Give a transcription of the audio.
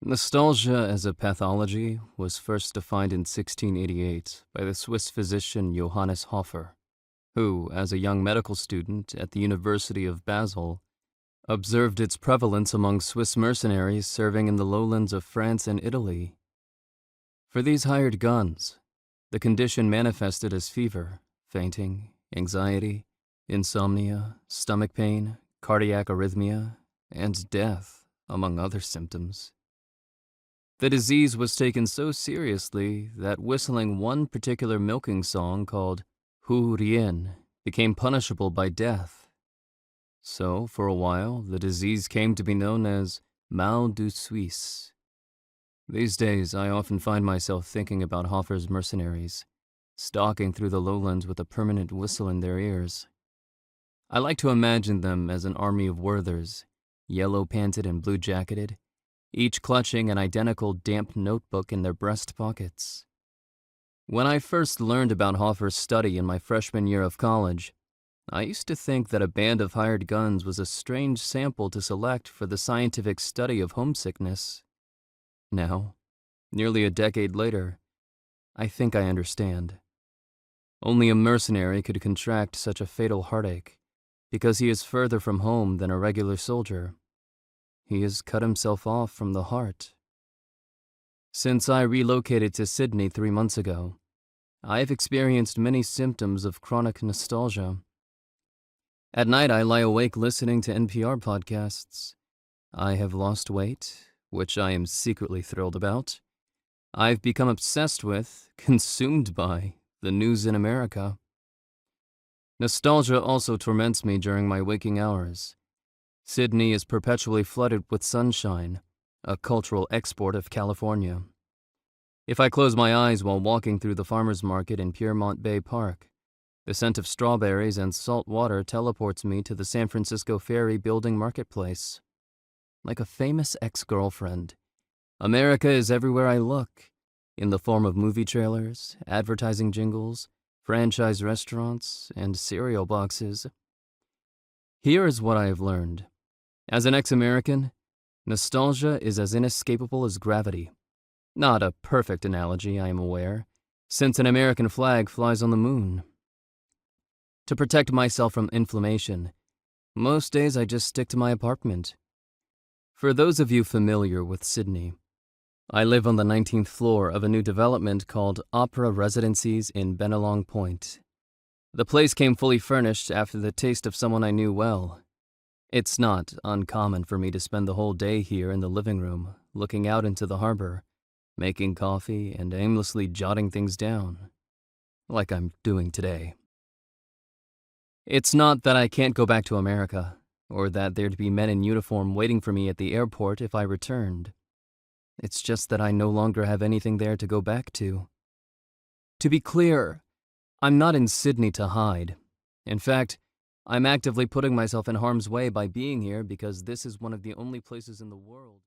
Nostalgia as a pathology was first defined in 1688 by the Swiss physician Johannes Hofer, who, as a young medical student at the University of Basel, observed its prevalence among Swiss mercenaries serving in the lowlands of France and Italy. For these hired guns, the condition manifested as fever, fainting, anxiety, insomnia, stomach pain, cardiac arrhythmia, and death, among other symptoms. The disease was taken so seriously that whistling one particular milking song called Hu Rien became punishable by death. So, for a while, the disease came to be known as Mal du Suisse. These days, I often find myself thinking about Hofer's mercenaries, stalking through the lowlands with a permanent whistle in their ears. I like to imagine them as an army of Werthers, yellow-panted and blue-jacketed, each clutching an identical damp notebook in their breast pockets. When I first learned about Hofer's study in my freshman year of college, I used to think that a band of hired guns was a strange sample to select for the scientific study of homesickness. Now, nearly a decade later, I think I understand. Only a mercenary could contract such a fatal heartache, because he is further from home than a regular soldier. He has cut himself off from the heart. Since I relocated to Sydney 3 months ago, I have experienced many symptoms of chronic nostalgia. At night, I lie awake listening to NPR podcasts. I have lost weight, which I am secretly thrilled about. I've become obsessed with, consumed by, the news in America. Nostalgia also torments me during my waking hours. Sydney is perpetually flooded with sunshine, a cultural export of California. If I close my eyes while walking through the farmer's market in Piermont Bay Park, the scent of strawberries and salt water teleports me to the San Francisco Ferry Building Marketplace. Like a famous ex-girlfriend, America is everywhere I look, in the form of movie trailers, advertising jingles, franchise restaurants, and cereal boxes. Here is what I have learned. As an ex-American, nostalgia is as inescapable as gravity. Not a perfect analogy, I am aware, since an American flag flies on the moon. To protect myself from inflammation, most days I just stick to my apartment. For those of you familiar with Sydney, I live on the 19th floor of a new development called Opera Residencies in Bennelong Point. The place came fully furnished after the taste of someone I knew well. It's not uncommon for me to spend the whole day here in the living room, looking out into the harbor, making coffee and aimlessly jotting things down, like I'm doing today. It's not that I can't go back to America, or that there'd be men in uniform waiting for me at the airport if I returned. It's just that I no longer have anything there to go back to. To be clear, I'm not in Sydney to hide. In fact, I'm actively putting myself in harm's way by being here because this is one of the only places in the world